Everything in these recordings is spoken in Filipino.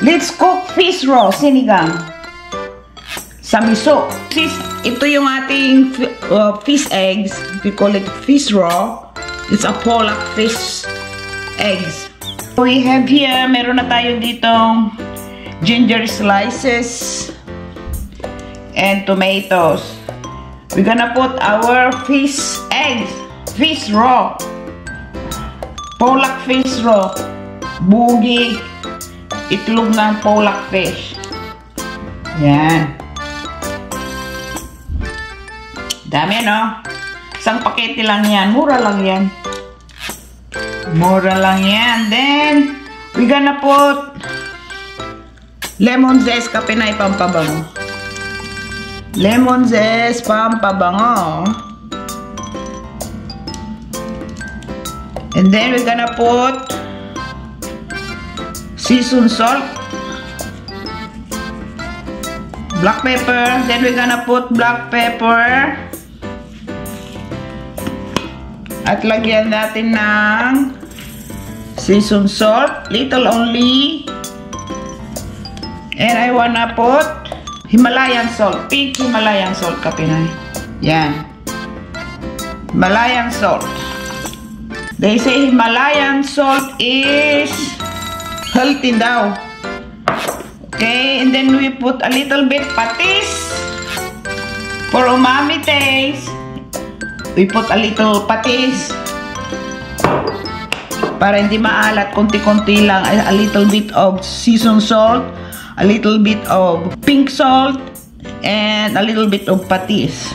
Let's cook fish roe sinigang sa miso. Ito yung ating fish eggs. We call it fish roe. It's a pollock fish eggs. We have here, meron na tayo ditong ginger slices and tomatoes. We're gonna put our fish eggs, fish roe, pollock fish roe, bugi, itlog ng pollock fish. Yan. Dami, no? Isang pakete lang yan. Mura lang yan. Mura lang yan. Then, we're gonna put lemon zest, kapinay, pampabango. Lemon zest, pampabango. And then, we're gonna put seasoned salt, black pepper. Then we're gonna put black pepper at lagyan natin ng seasoned salt, little only. And I wanna put Himalayan salt, pink Himalayan salt, kapinay. Yan, Himalayan salt. They say Himalayan salt is healthy daw. Okay, and then we put a little bit patis for umami taste. We put a little patis para hindi maalat, konti-konti lang. A little bit of seasoned salt, a little bit of pink salt, and a little bit of patis.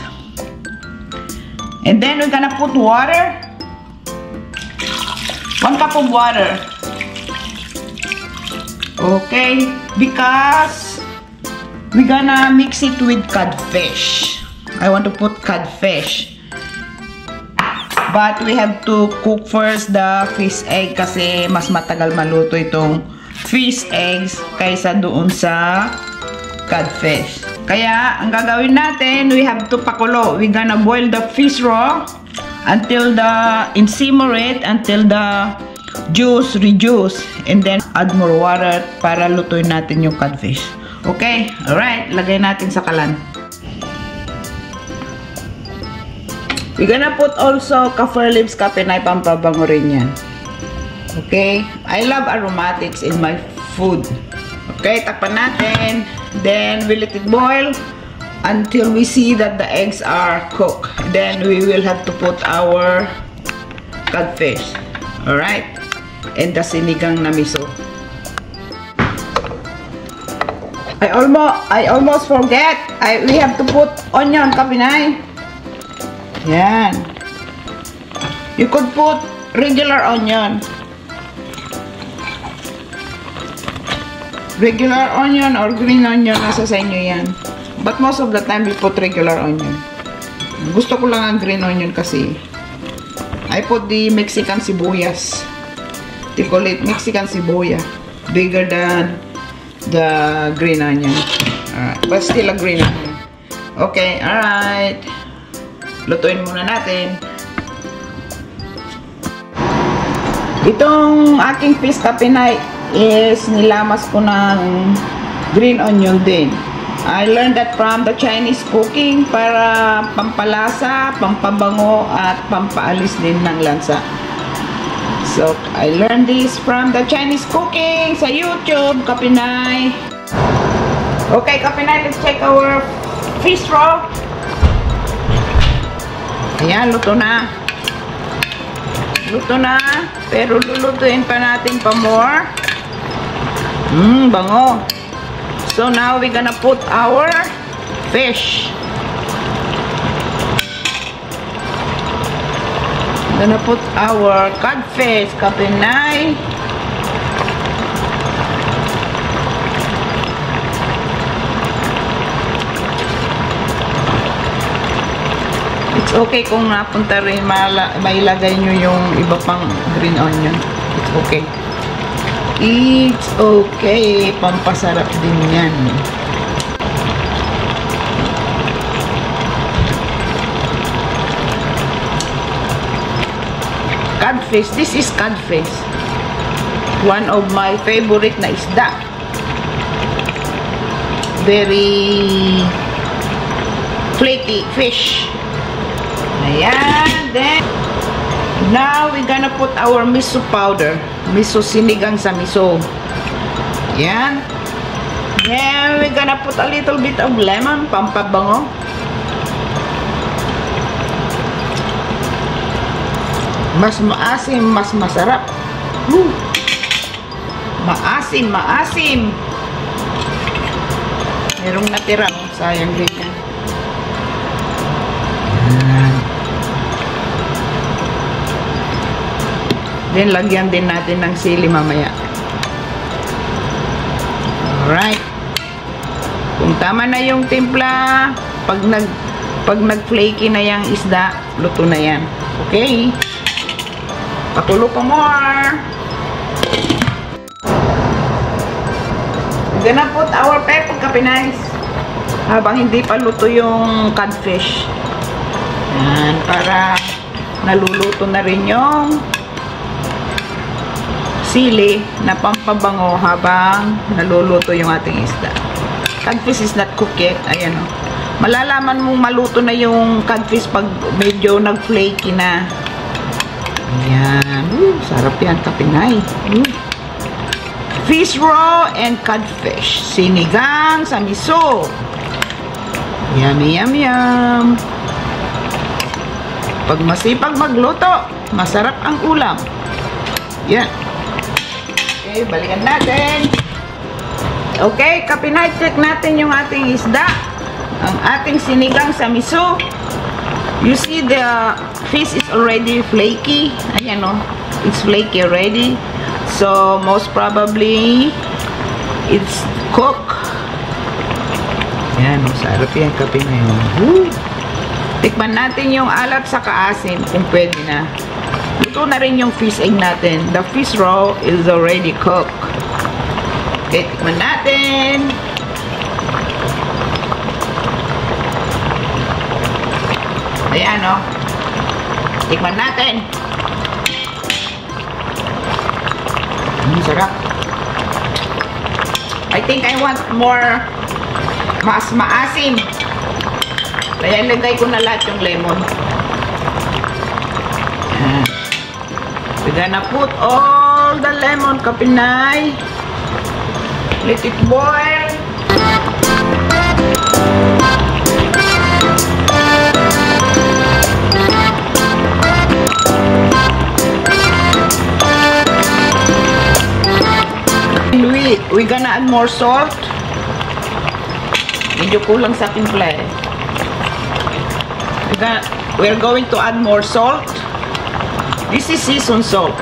And then we're gonna put water. 1 cup of water. Okay, because we're gonna mix it with codfish. I want to put codfish. But we have to cook first the fish egg kasi mas matagal maluto itong fish eggs kaysa doon sa codfish. Kaya, ang gagawin natin, we have to pakulo. We're gonna boil the fish raw until and simmer it until the juice reduce, and then add more water para lutuin natin yung codfish. Okay, alright, lagay natin sa kalan. We're gonna put also kaffir leaves, kapinay, pampabango rin yan. Okay, I love aromatics in my food. Okay, takpan natin. Then we let it boil until we see that the eggs are cooked. Then we will have to put our codfish. Alright, and the sinigang na miso. I almost forget. We have to put onion, kapinay. Yan. You could put regular onion. Regular onion or green onion, nasa sa inyo yan. But most of the time, we put regular onion. Gusto ko lang ang green onion kasi. I put the Mexican sibuyas. They call it Mexican sibuya. Bigger than the green onion. Alright, but still a green onion. Okay, alright. Lutuin muna natin. Itong aking fish, kapinay, is nilamas ko ng green onion din. I learned that from the Chinese cooking para pampalasa, pampabango, at pampaalis din ng lansa. So, I learned this from the Chinese cooking sa YouTube, kapinay. Okay, kapinay, let's check our fish raw. Ayan, luto na. Luto na. Pero lulutuin pa natin pa more. Bango. So now we're gonna put our fish. Gonna put our codfish, kapinay. It's okay kung napunta rin, mailagay nyo yung iba pang green onion. It's okay. It's okay. Pampasarap din yan. Codfish. This is codfish. One of my favorite na isda. very flaky fish. Ayan. Then, now we're gonna put our miso powder. Miso, sinigang sa miso. Ayan. Then, we're gonna put a little bit of lemon, pampabango. Mas maasim, mas masarap. Woo! Maasim, maasim. Merong natira. Sayang din yan. Then, lagyan din natin ng sili mamaya. Alright. Kung tama na yung timpla, pag nag-flaky na yung isda, luto na yan. Okay? Pakulo pa more. We're gonna put our pepper kapinays habang hindi pa luto yung codfish. Yan, para naluluto na rin yung sili na pampabango habang naluluto yung ating isda. Codfish is not cooked yet. Ayan o. Malalaman mong maluto na yung codfish pag medyo nag-flaky na. Ayan. Sarap yan, kapinay. Fish raw and codfish. Sinigang sa miso. Yummy, yum, yum. Pag masipag magluto, masarap ang ulam. Yan. Okay, balikan natin. Okay, kapinay, check natin yung ating isda. Ang ating sinigang sa miso. You see the fish is already flaky. Ayan o. It's flaky already. So, most probably, it's cooked. Ayan o. Sarap yan, kapinay. Tikman natin yung alat sa kaasim kung pwede na. Luto na rin yung fish egg natin. The fish raw is already cooked. Okay, tikman natin. Ayan o. Tikman natin. Sarap. I think I want more mas maasim. Kaya ilagay ko na lahat yung lemon. Ayan. We're gonna put all the lemon, kapinay. Let it boil. We're gonna add more salt. Medyo kulang sa timpla eh. We're going to add more salt. This is seasoned salt.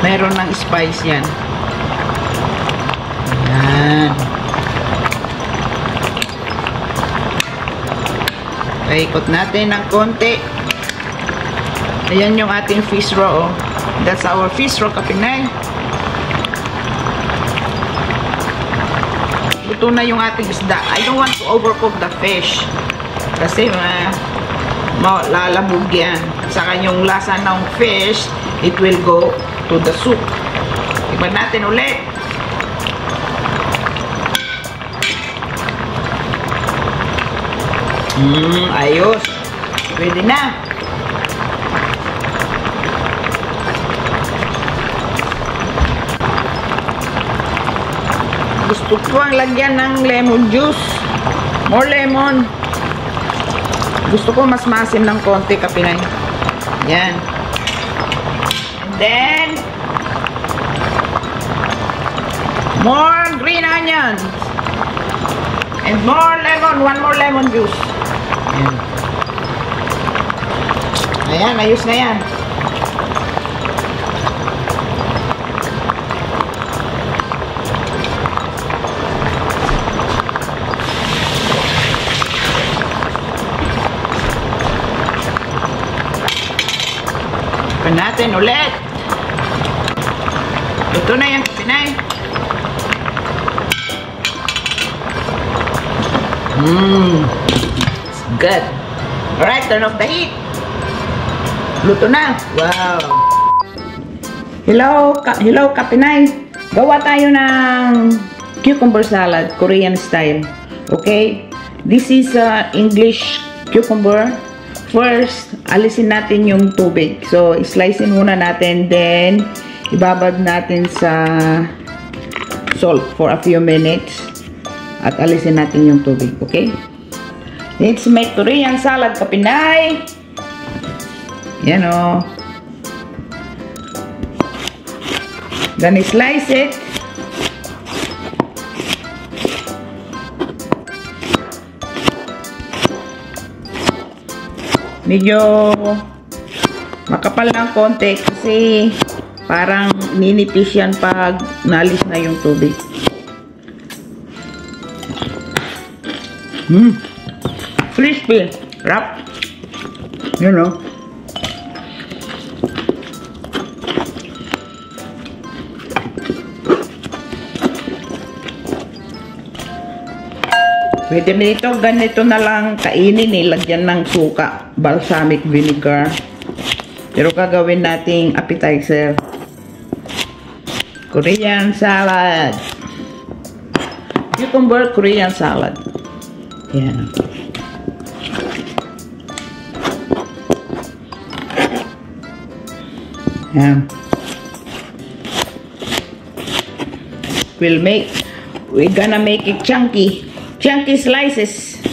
Meron ng spice yan. Ayan. Paikot natin ng konti. Ayan yung ating fish raw. Oh. That's our fish raw, kapinay. Luto na yung ating isda. I don't want to overcook the fish. Kasi lalabog yan. Saka yung lasa ng fish, it will go to the soup. Iba natin ulit. Ayos. Pwede na. Gusto ko ang lagyan ng lemon juice. More lemon. Gusto ko mas maasim ng konti, kapinay. Yan. And then, more green onions. And more lemon. One more lemon juice. Ayan. Ayan, ayos na yan. Natin ulit. Luto na yan, kapinay. It's good. Alright, turn off the heat. Luto na. Wow. Hello, kapinay. Gawa tayo ng cucumber salad, Korean style. Okay? This is English cucumber. First, alisin natin yung tubig. So, slicein muna natin, then ibabad natin sa salt for a few minutes at alisin natin yung tubig. Okay? Let's make Korean salad, Kapinay. Yan o. Then slice it. Medyo makapal ng konti kasi parang ninipis yan pag nalis na yung tubig. Crispy. Wrap. You know. Pwede nito, ganito na lang kainin, lagyan ng suka, balsamic vinegar. Pero gagawin nating appetizer. Korean salad. Cucumber Korean salad. Yan. Yan. We're gonna make it chunky slices.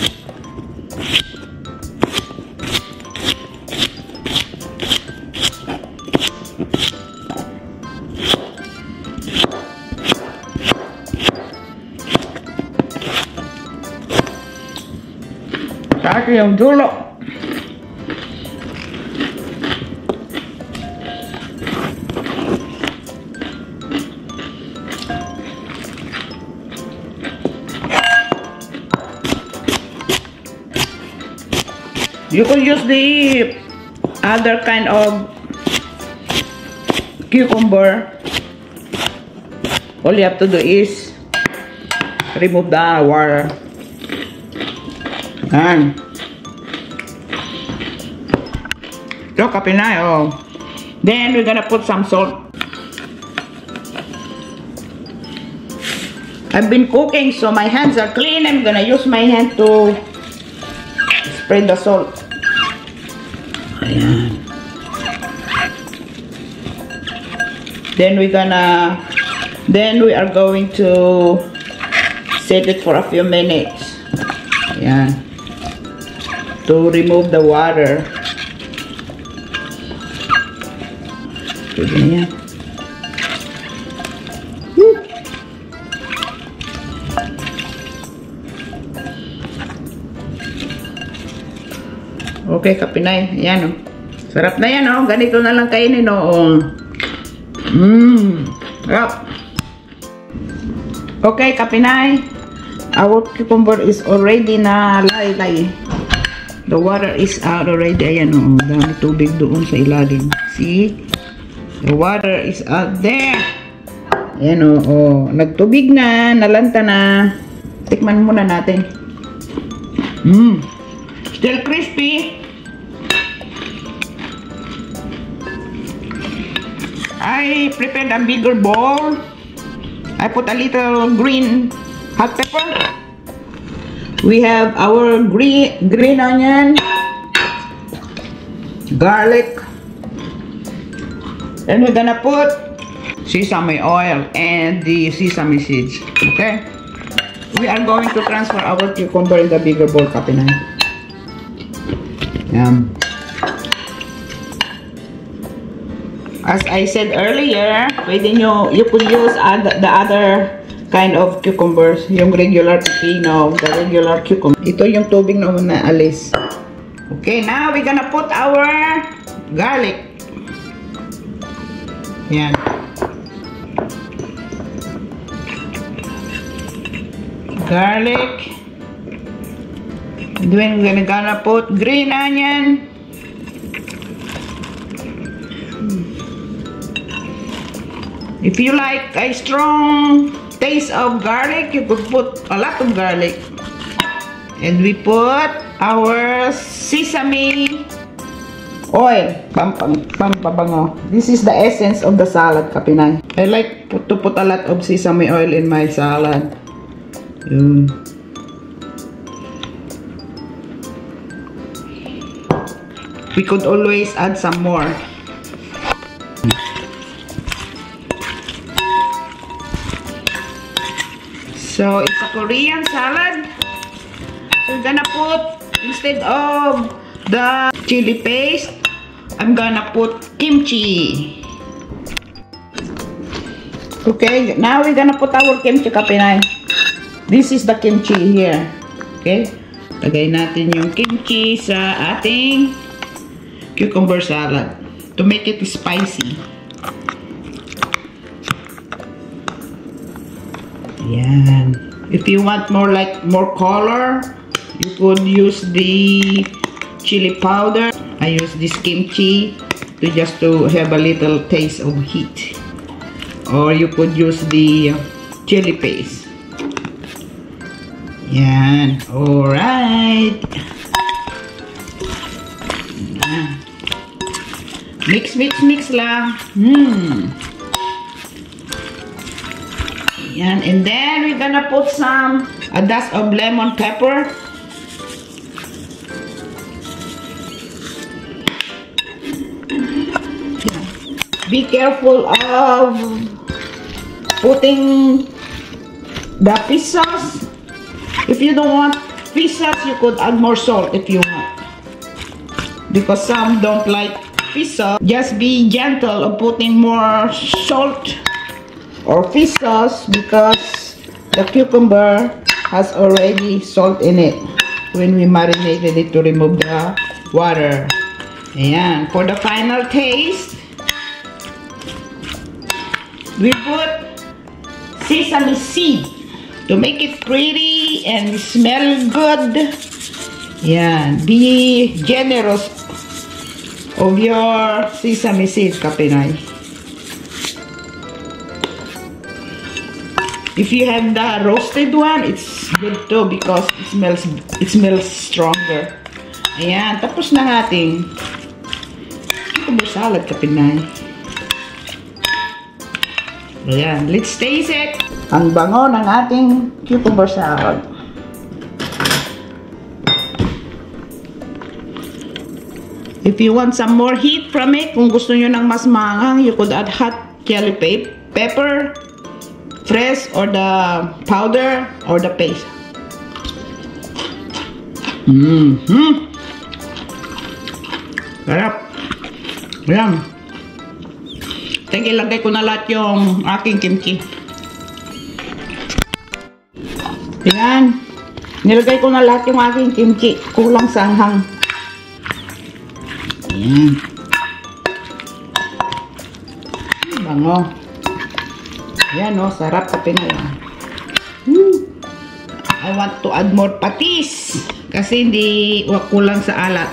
Saka yung dulo. You can use the other kind of cucumber. All you have to do is remove the water. And so, Kapinay, oh. Then we're gonna put some salt. I've been cooking, so my hands are clean. I'm gonna use my hand to spread the salt. Ayan. Then we are going to set it for a few minutes. Ayan. To remove the water. Pwede na yan. Okay, Kapinay. Ayan, oh. Sarap na yan, oh. Ganito na lang kainin, oh. Sarap. Okay, Kapinay. Our cucumber is already na lay. The water is out already. Ayan, oh. Dami tubig doon sa ilalim. See? The water is out there. Ayan, oh. Nagtubig na. Nalanta na. Tikman muna natin. Still crispy. I prepared a bigger bowl. I put a little green hot pepper. We have our green onion, garlic, and we're gonna put sesame oil and the sesame seeds. Okay? We are going to transfer our cucumber in the bigger bowl, Kapinay. As I said earlier, you could use the other kind of cucumbers, yung regular pepino, the regular cucumber. Ito yung tubig na alis. Okay, now we're gonna put our garlic. Yan. Garlic. Then we're gonna put green onion. If you like a strong taste of garlic, you could put a lot of garlic. And we put our sesame oil. Pampabango. This is the essence of the salad, Kapinay. I like to put a lot of sesame oil in my salad. Yun. We could always add some more. So it's a Korean salad. So we're gonna put, instead of the chili paste, I'm gonna put kimchi. Okay, now we're gonna put our kimchi, Kapinay. This is the kimchi here. Okay, lagay natin yung kimchi sa ating cucumber salad to make it spicy. Yan. If you want more color, you could use the chili powder. I use this kimchi to have a little taste of heat. Or you could use the chili paste. Yan. Alright. Mix lang. Yan. And then we're gonna put a dash of lemon pepper. Yeah. Be careful of putting the fish sauce. If you don't want fish sauce, you could add more salt if you want. Because some don't like fish sauce. Just be gentle of putting more salt or fish sauce because the cucumber has already salt in it when we marinated it to remove the water. Ayan. For the final taste, we put sesame seed to make it pretty and smell good. Ayan. Be generous of your sesame seed, Kapinay. If you have the roasted one, it's good too because it smells stronger. Ayan, tapos na ating cucumber salad, Kapinay. Ayan, let's taste it. Ang bango ng ating cucumber salad. If you want some more heat from it, kung gusto nyo ng mas maanghang, you could add hot chili pepper, fresh or the powder or the paste. Sarap. Ayan. Teka, ilagay ko na lahat yung aking kimchi. Ayan. Nilagay ko na lahat yung aking kimchi. Kulang sa anghang. Ayan. Bango. Ayan o, sarap sa Pinay. I want to add more patis kasi hindi kulang sa alat.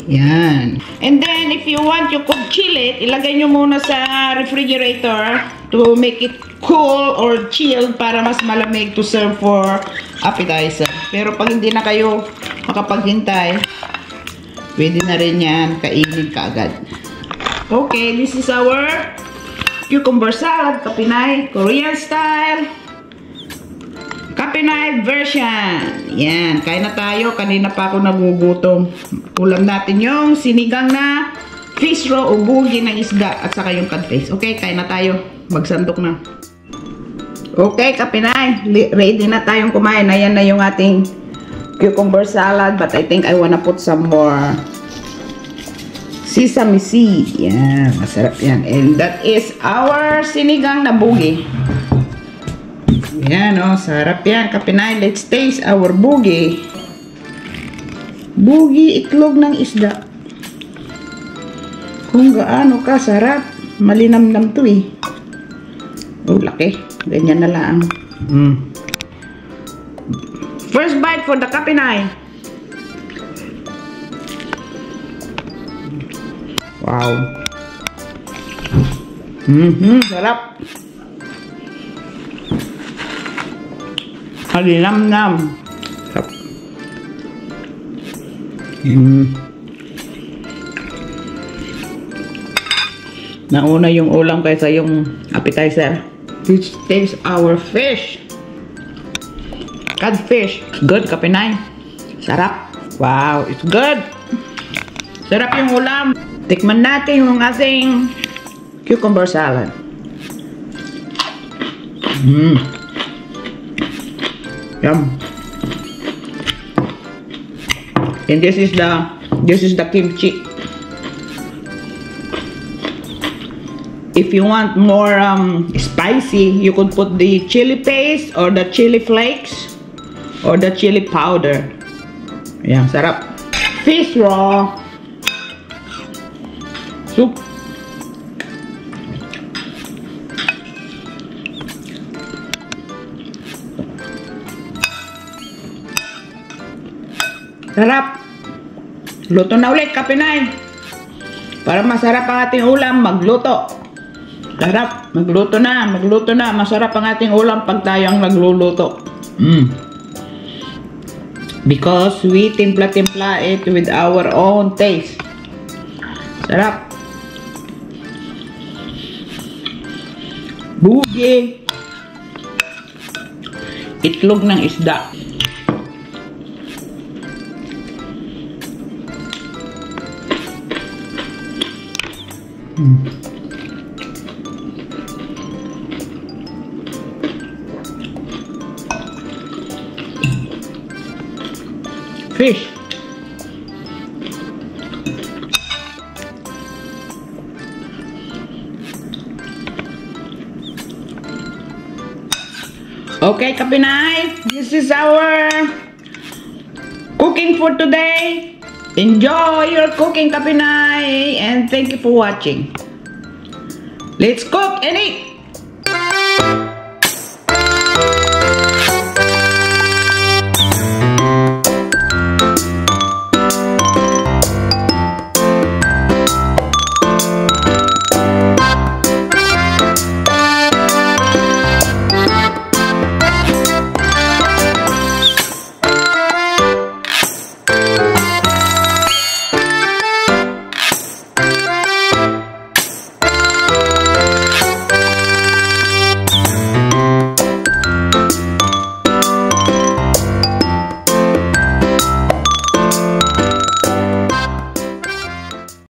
Yan. And then, if you want, you could chill it. Ilagay nyo muna sa refrigerator to make it cool or chilled para mas malamig to serve for appetizer. Pero pag hindi na kayo makapaghintay, pwede na rin yan kainin kaagad. Okay, this is our cucumber salad, Kapinay, Korean style. Kapinay version. Yan, kain na tayo. Kanina pa ako nagugutom. Ulam natin yung sinigang na fish roe o bugi ng isda at saka yung codfish. Okay, kain na tayo. Magsandok na. Okay, Kapinay. Ready na tayong kumain. Ayan na yung ating cucumber salad. But I think I wanna put some more sesame seed. Yan, masarap yan. And that is our sinigang na bugi. Yan, oh, sarap yan, Kapinay. Let's taste our bugi. Bugi, itlog ng isda. Kung gaano ka, sarap. Malinamnam to eh. Oh, laki. Ganyan na lang. First bite for the Kapinay. Wow. Sarap. Malinamnam. Sarap. Nauna yung ulam kaysa yung appetizer. Let's taste our fish. Codfish. Good, Kapinay. Sarap. Wow, it's good. Sarap yung ulam. Tikman natin yung ating cucumber salad. Yum. And this is the kimchi. If you want more spicy, you could put the chili paste or the chili flakes or the chili powder. Yan, sarap. Fish raw soup. Sarap. Luto na ulit, Kapinay. Para masarap ang ating ulam, magluto. Sarap. Magluto na. Magluto na. Masarap ang ating ulam pag tayo ang nagluluto. Because we timpla-timpla it with our own taste. Sarap. Bugi. Itlog ng isda. Fish. Okay, Kapinay, this is our cooking for today. Enjoy your cooking, Kapinay, and thank you for watching. Let's cook and eat.